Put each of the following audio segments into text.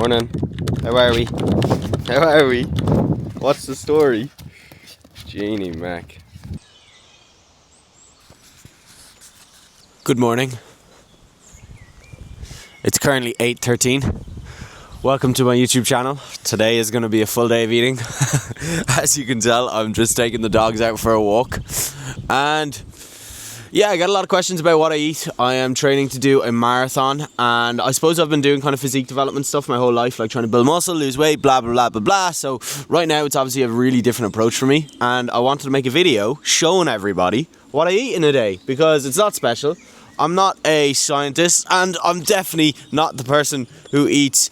Morning. How are we? How are we? What's the story? Jeannie Mac. Good morning. It's currently 8:13. Welcome to my YouTube channel. Today is going to be a full day of eating. As you can tell, I'm just taking the dogs out for a walk. And yeah, I got a lot of questions about what I eat. I am training to do a marathon, and I suppose I've been doing kind of physique development stuff my whole life, like trying to build muscle, lose weight, blah blah blah blah blah. So right now it's obviously a really different approach for me, and I wanted to make a video showing everybody what I eat in a day, because it's not special. I'm not a scientist, and I'm definitely not the person who eats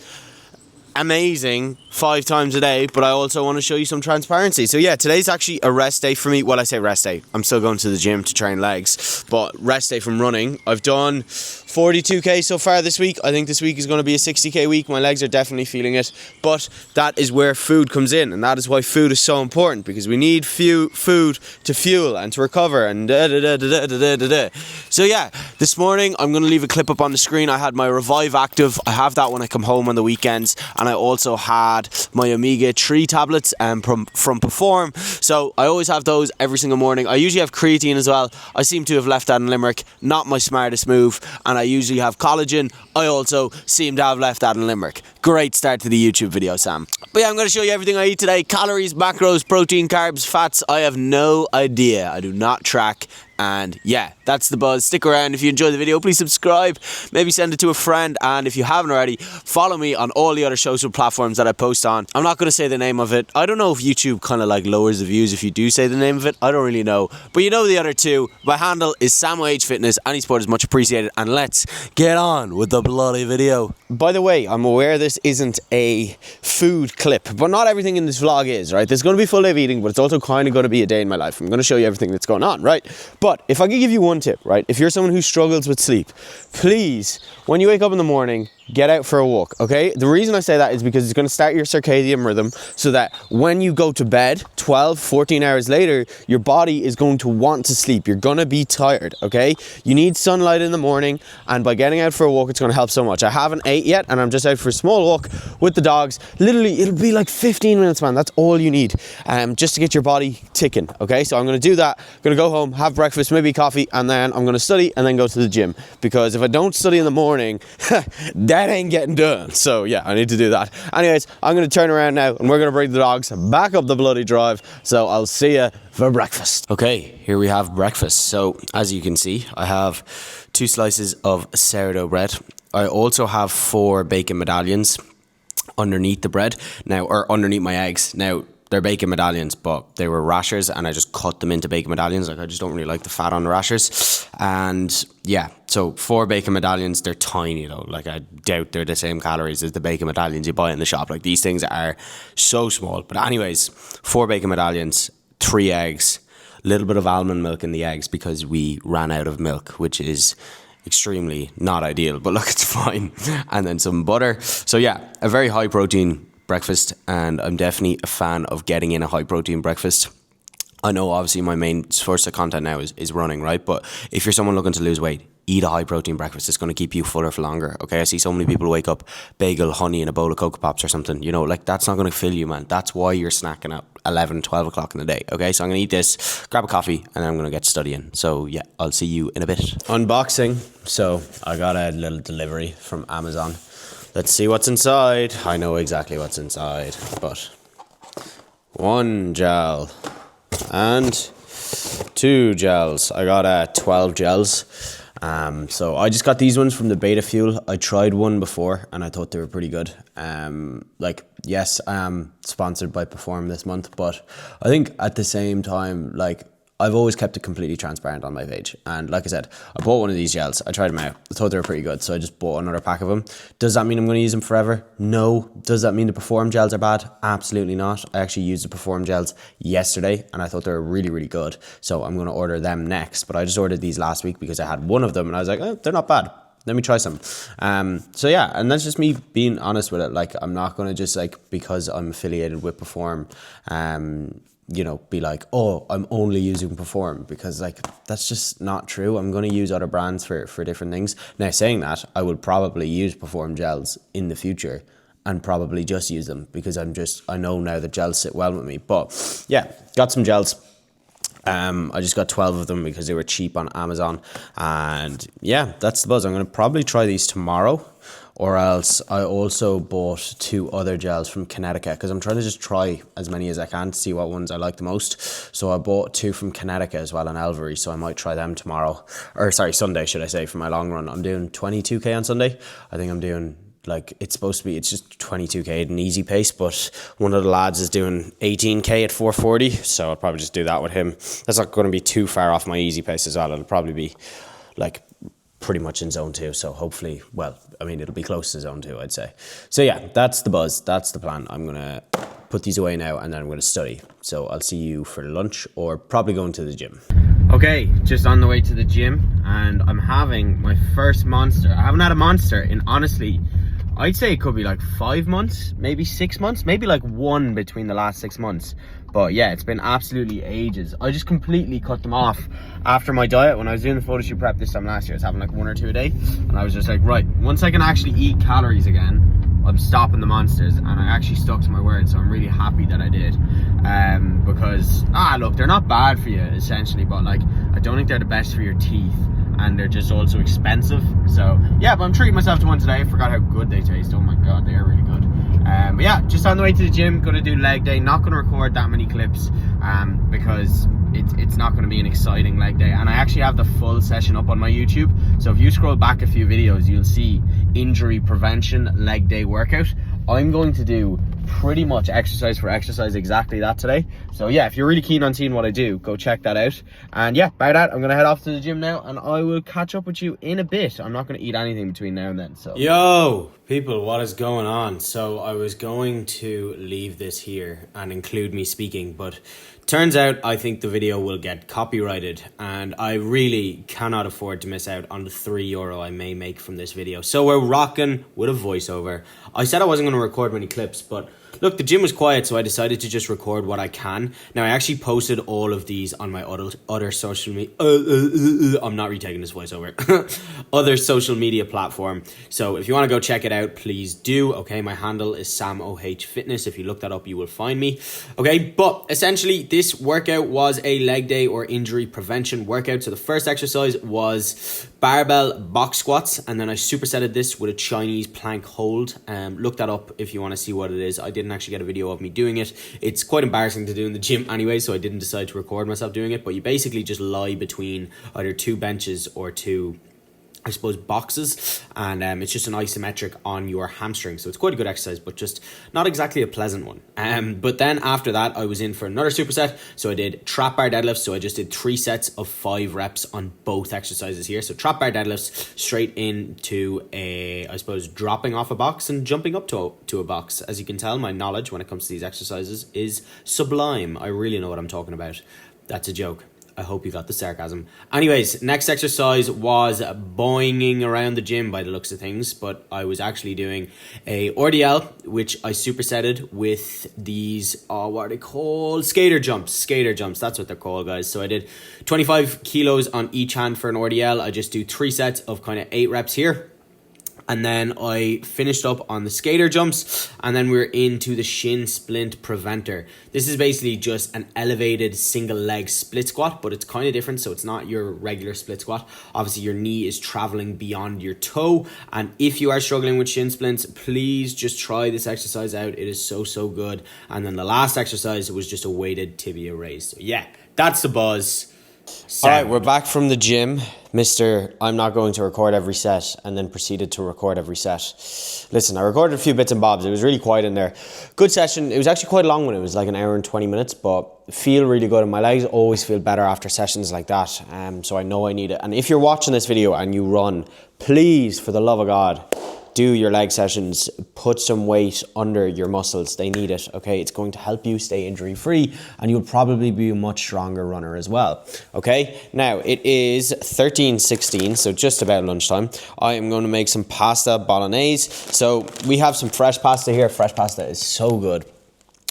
amazing 5 times a day, but I also want to show you some transparency. So yeah, today's actually a rest day for me. Well, I say rest day, I'm still going to the gym to train legs, but rest day from running. I've done 42k so far this week. I think this week is going to be a 60k week. My legs are definitely feeling it, but that is where food comes in, and that is why food is so important, because we need food to fuel and to recover and So yeah, this morning I'm going to leave a clip up on the screen. I had my Revive Active. I have that when I come home on the weekends, and I also had my omega-3 tablets from Perform. So I always have those every single morning. I usually have creatine as well. I seem to have left that in Limerick. Not my smartest move. And I usually have collagen. I also seem to have left that in Limerick. Great start to the YouTube video, Sam. But yeah, I'm going to show you everything I eat today. Calories, macros, protein, carbs, fats. I have no idea. I do not track. And yeah, that's the buzz. Stick around. If you enjoy the video, please subscribe. Maybe send it to a friend. And if you haven't already, follow me on all the other social platforms that I post on. I'm not going to say the name of it. I don't know if YouTube kind of like lowers the views if you do say the name of it. I don't really know. But you know the other two. My handle is SamOH Fitness. Any support is much appreciated. And let's get on with the bloody video. By the way, I'm aware this isn't a food clip, but not everything in this vlog is, right? There's going to be full day of eating, but it's also kind of going to be a day in my life. I'm going to show you everything that's going on, right? But if I could give you one tip, right? If you're someone who struggles with sleep, please, when you wake up in the morning, get out for a walk, okay? The reason I say that is because it's going to start your circadian rhythm, so that when you go to bed 12, 14 hours later, your body is going to want to sleep. You're going to be tired, okay? You need sunlight in the morning, and by getting out for a walk, it's going to help so much. I haven't ate yet, and I'm just out for a small walk with the dogs. Literally, it'll be like 15 minutes, man. That's all you need, just to get your body ticking, okay? So I'm going to do that. I'm going to go home, have breakfast, maybe coffee, and then I'm going to study and then go to the gym, because if I don't study in the morning, that ain't getting done. So yeah, I need to do that. Anyways, I'm going to turn around now, and we're going to bring the dogs back up the bloody drive. So I'll see you for breakfast. Okay, here we have breakfast. So as you can see, I have 2 slices of sourdough bread. I also have 4 bacon medallions underneath the bread now, or underneath my eggs. Now, they're bacon medallions, but they were rashers, and I just cut them into bacon medallions. Like, I just don't really like the fat on the rashers. And yeah, so 4 bacon medallions. They're tiny though. Like, I doubt they're the same calories as the bacon medallions you buy in the shop. Like, these things are so small. But anyways, 4 bacon medallions, 3 eggs, a little bit of almond milk in the eggs because we ran out of milk, which is extremely not ideal, but look, it's fine. And then some butter. So yeah, a very high protein breakfast, and I'm definitely a fan of getting in a high protein breakfast. I know obviously my main source of content now is running, right? But if you're someone looking to lose weight, eat a high protein breakfast. It's going to keep you fuller for longer, okay? I see so many people wake up, bagel, honey, and a bowl of Cocoa Pops or something. You know, like, that's not going to fill you, man. That's why you're snacking at 11, 12 o'clock in the day, okay? So I'm going to eat this, grab a coffee, and then I'm going to get studying. So yeah, I'll see you in a bit. Unboxing. So I got a little delivery from Amazon. Let's see what's inside. I know exactly what's inside, but 1 gel and 2 gels. I got 12 gels. So I just got these ones from the Beta Fuel. I tried one before and I thought they were pretty good. Like, yes, I am sponsored by Perform this month, but I think at the same time, like, I've always kept it completely transparent on my page. And like I said, I bought one of these gels. I tried them out. I thought they were pretty good, so I just bought another pack of them. Does that mean I'm going to use them forever? No. Does that mean the Perform gels are bad? Absolutely not. I actually used the Perform gels yesterday, and I thought they were really, really good. So I'm going to order them next. But I just ordered these last week because I had one of them, and I was like, oh, they're not bad. Let me try some. So yeah, and that's just me being honest with it. Like, I'm not going to just, like, because I'm affiliated with Perform, you know, be like, oh, I'm only using Perform, because, like, that's just not true. I'm going to use other brands for different things. Now, saying that, I will probably use Perform gels in the future, and probably just use them because I know now that gels sit well with me. But yeah, got some gels. I just got 12 of them because they were cheap on Amazon, and yeah, that's the buzz. I'm going to probably try these tomorrow, or else I also bought 2 other gels from Connecticut because I'm trying to just try as many as I can to see what ones I like the most. So I bought 2 from Connecticut as well on Elvery, so I might try them tomorrow, or sorry, Sunday should I say, for my long run. I'm doing 22k on Sunday. I think I'm doing, like, it's just 22k at an easy pace, but one of the lads is doing 18k at 440, so I'll probably just do that with him. That's not going to be too far off my easy pace as well. It'll probably be like pretty much in zone 2, so hopefully, well, I mean, it'll be close to zone 2, I'd say. So yeah, that's the buzz, that's the plan. I'm going to put these away now and then I'm going to study. So I'll see you for lunch or probably going to the gym. Okay, just on the way to the gym, and I'm having my first Monster. I haven't had a Monster in, honestly, I'd say it could be like 5 months, maybe 6 months, maybe like one between the last 6 months. But yeah, it's been absolutely ages. I just completely cut them off after my diet. When I was doing the photo shoot prep this time last year, I was having like 1 or 2 a day. And I was just like, right, once I can actually eat calories again, I'm stopping the Monsters. And I actually stuck to my word, so I'm really happy that I did. Because, look, they're not bad for you, essentially. But like, I don't think they're the best for your teeth. And they're just also expensive. So yeah, but I'm treating myself to one today. I forgot how good they taste. Oh my god, they are really good. But yeah, just on the way to the gym, gonna do leg day. Not gonna record that many clips because it's not gonna be an exciting leg day. And I actually have the full session up on my YouTube. So if you scroll back a few videos, you'll see injury prevention leg day workout. I'm going to do pretty much exercise for exercise exactly that today. So yeah, if you're really keen on seeing what I do, go check that out. And yeah, by that, I'm gonna head off to the gym now and I will catch up with you in a bit. I'm not gonna eat anything between now and then. So yo people, what is going on? So I was going to leave this here and include me speaking, but turns out I think the video will get copyrighted and I really cannot afford to miss out on the €3 I may make from this video. So we're rocking with a voiceover. I said I wasn't going to record many clips, but look, the gym was quiet, so I decided to just record what I can. Now, I actually posted all of these on my other social media... I'm not retaking this voiceover. Other social media platform. So if you want to go check it out, please do. Okay, my handle is SamOHFitness. If you look that up, you will find me. Okay, but essentially, this workout was a leg day or injury prevention workout. So the first exercise was barbell box squats, and then I supersetted this with a Chinese plank hold. Look that up if you want to see what it is. I didn't actually get a video of me doing it. It's quite embarrassing to do in the gym anyway, so I didn't decide to record myself doing it. But you basically just lie between either 2 benches or 2, I suppose, boxes, and it's just an isometric on your hamstring. So it's quite a good exercise, but just not exactly a pleasant one. But then after that, I was in for another superset. So I did trap bar deadlifts. So I just did 3 sets of 5 reps on both exercises here. So trap bar deadlifts straight into I suppose, dropping off a box and jumping up to a box. As you can tell, my knowledge when it comes to these exercises is sublime. I really know what I'm talking about. That's a joke. I hope you got the sarcasm. Anyways, next exercise was boinging around the gym by the looks of things, but I was actually doing a RDL, which I supersetted with these, what are they called? Skater jumps, that's what they're called, guys. So I did 25 kilos on each hand for an RDL. I just do 3 sets of kind of 8 reps here. And then I finished up on the skater jumps, and then we're into the shin splint preventer. This is basically just an elevated single leg split squat, but it's kind of different. So it's not your regular split squat. Obviously your knee is traveling beyond your toe. And if you are struggling with shin splints, please just try this exercise out. It is so good. And then the last exercise was just a weighted tibia raise. So yeah, that's the buzz. All right, we're back from the gym. I'm not going to record every set, and then proceeded to record every set. Listen, I recorded a few bits and bobs. It was really quiet in there. Good session. It was actually quite a long one. It was like an hour and 20 minutes, but feel really good. And my legs always feel better after sessions like that. So I know I need it. And if you're watching this video and you run, please, for the love of God, do your leg sessions, put some weight under your muscles. They need it, okay? It's going to help you stay injury free, and you'll probably be a much stronger runner as well, okay? Now, it is 13:16, so just about lunchtime. I am going to make some pasta bolognese. So we have some fresh pasta here. Fresh pasta is so good.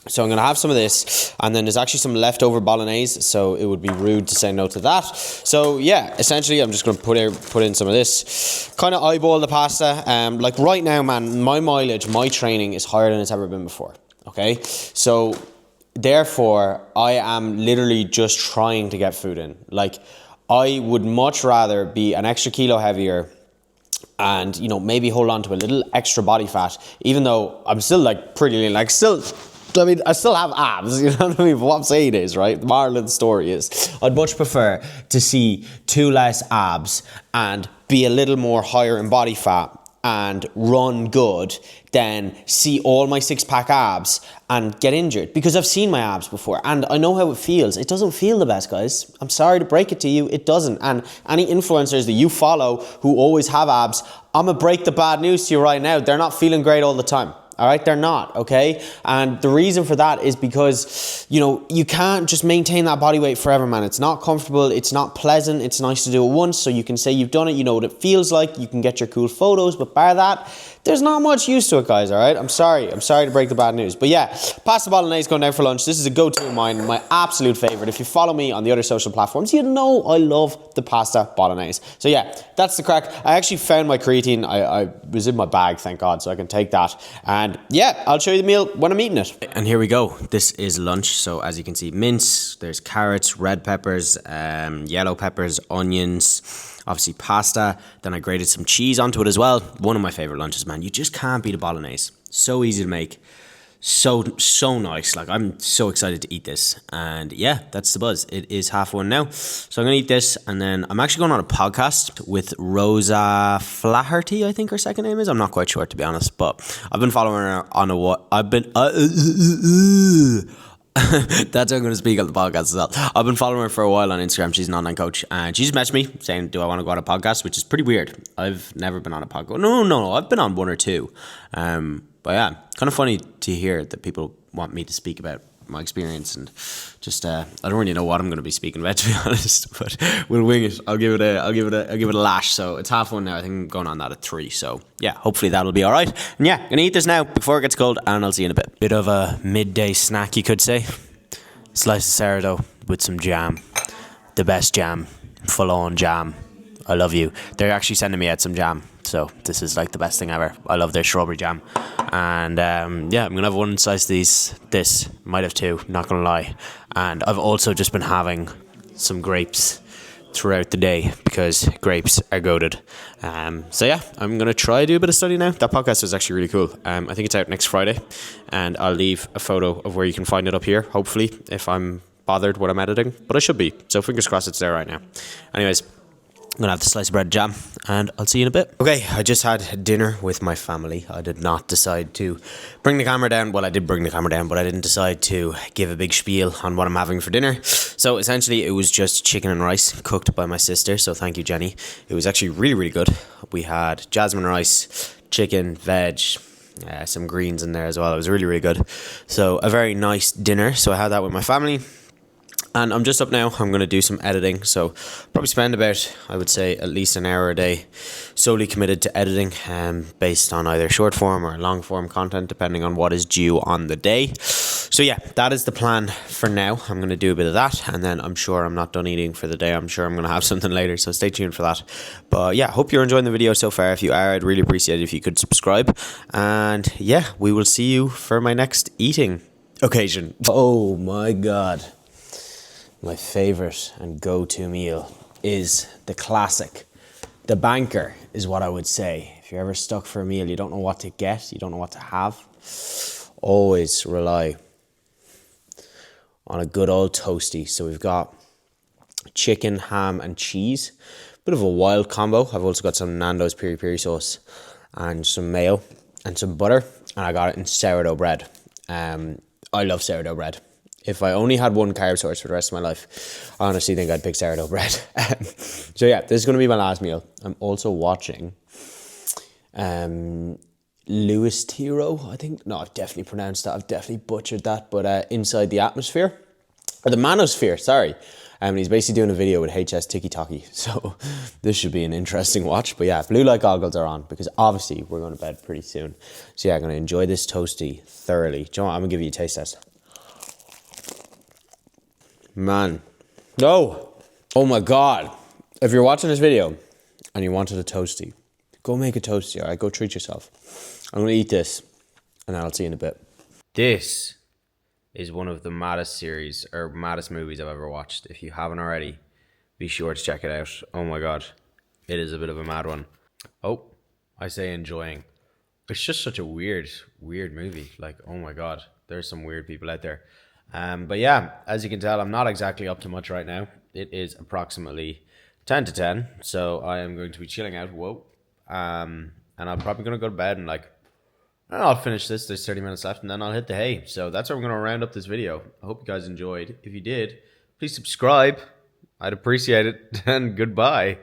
So I'm going to have some of this, and then there's actually some leftover bolognese, so it would be rude to say no to that. So yeah, essentially I'm just going to put in some of this, kind of eyeball the pasta. Like right now, man, my mileage, my training is higher than it's ever been before, okay? So therefore, I am literally just trying to get food in. Like, I would much rather be an extra kilo heavier and, you know, maybe hold on to a little extra body fat, even though I'm still like pretty lean, like I still have abs, you know what I mean? But what I'm saying is, right, the moral of the story is, I'd much prefer to see 2 less abs and be a little more higher in body fat and run good than see all my 6-pack abs and get injured. Because I've seen my abs before and I know how it feels. It doesn't feel the best, guys. I'm sorry to break it to you, it doesn't. And any influencers that you follow who always have abs, I'm gonna break the bad news to you right now. They're not feeling great all the time. All right, they're not, okay? And the reason for that is because, you know, you can't just maintain that body weight forever, man. It's not comfortable, it's not pleasant, it's nice to do it once so you can say you've done it, you know what it feels like, you can get your cool photos, but bar that, there's not much use to it, guys, all right? I'm sorry to break the bad news. But yeah, pasta bolognese going down for lunch. This is a go-to of mine, my absolute favorite. If you follow me on the other social platforms, you know I love the pasta bolognese. So yeah, that's the crack. I actually found my creatine. I was in my bag, thank God, so I can take that. And yeah, I'll show you the meal when I'm eating it. And here we go. This is lunch. So as you can see, mince, there's carrots, red peppers, yellow peppers, onions, obviously pasta. Then I grated some cheese onto it as well. One of my favorite lunches, man. You just can't beat a bolognese. So easy to make. So nice. Like, I'm so excited to eat this. And yeah, that's the buzz. It is 1:30 now. So I'm going to eat this. And then I'm actually going on a podcast with Rosa Flaherty, I think her second name is. I'm not quite sure, to be honest. But I've been following her on a what? I've been... That's how I'm going to speak on the podcast as well. I've been following her for a while on Instagram. She's an online coach, and she just messaged me saying, do I want to go on a podcast, which is pretty weird. I've never been on a podcast. No, I've been on one or two. But yeah, kind of funny to hear that people want me to speak about my experience, and just I don't really know what I'm going to be speaking about, to be honest, but we'll wing it. I'll give it a lash. So it's 1:30 now. I think I'm going on that at 3. So yeah, hopefully that'll be all right. And yeah, gonna eat this now before it gets cold, and I'll see you in a bit. Bit of a midday snack, you could say. Slice of sourdough with some jam, the best jam, full on jam. I love you. They're actually sending me out some jam, so this is like the best thing ever. I love their strawberry jam. And yeah, I'm going to have one slice of this, might have 2, not going to lie. And I've also just been having some grapes throughout the day because grapes are goated. So yeah, I'm going to try to do a bit of study now. That podcast was actually really cool. I think it's out next Friday, and I'll leave a photo of where you can find it up here, hopefully, if I'm bothered when I'm editing. But I should be, so fingers crossed it's there right now. Anyways, I'm going to have the slice of bread and jam, and I'll see you in a bit. Okay, I just had dinner with my family. I did not decide to bring the camera down. Well, I did bring the camera down, but I didn't decide to give a big spiel on what I'm having for dinner. So essentially, it was just chicken and rice cooked by my sister. So thank you, Jenny. It was actually really, really good. We had jasmine rice, chicken, veg, some greens in there as well. It was really, really good. So a very nice dinner. So I had that with my family. And I'm just up now. I'm going to do some editing. So probably spend about, I would say, at least an hour a day solely committed to editing, based on either short form or long form content, depending on what is due on the day. So yeah, that is the plan for now. I'm going to do a bit of that, and then I'm sure I'm not done eating for the day. I'm sure I'm going to have something later, so stay tuned for that. But yeah, hope you're enjoying the video so far. If you are, I'd really appreciate it if you could subscribe. And yeah, we will see you for my next eating occasion. Oh my God. My favourite and go-to meal is the classic. The banker is what I would say. If you're ever stuck for a meal, you don't know what to get, you don't know what to have, always rely on a good old toasty. So we've got chicken, ham and cheese. Bit of a wild combo. I've also got some Nando's peri peri sauce and some mayo and some butter. And I got it in sourdough bread. I love sourdough bread. If I only had one carb source for the rest of my life, I honestly think I'd pick sourdough bread. So yeah, this is going to be my last meal. I'm also watching Louis Theroux, I think. No, I've definitely pronounced that. I've definitely butchered that. But Inside the Atmosphere, or the Manosphere, sorry. He's basically doing a video with HS Tiki Taki. So this should be an interesting watch. But yeah, blue light goggles are on because obviously we're going to bed pretty soon. So yeah, I'm going to enjoy this toasty thoroughly. Do you know what? I'm going to give you a taste test. Man. No. Oh my God. If you're watching this video and you wanted a toasty, go make a toasty, all right? Go treat yourself. I'm going to eat this and I'll see you in a bit. This is one of the maddest series or maddest movies I've ever watched. If you haven't already, be sure to check it out. Oh my God. It is a bit of a mad one. Oh, I say enjoying. It's just such a weird movie. Like, oh my God, there's some weird people out there. But yeah, as you can tell, I'm not exactly up to much right now. It is approximately 10 to 10, so I am going to be chilling out. Whoa. And I'm probably going to go to bed and I'll finish this. There's 30 minutes left and then I'll hit the hay. So that's how we're going to round up this video. I hope you guys enjoyed. If you did, please subscribe. I'd appreciate it. And goodbye.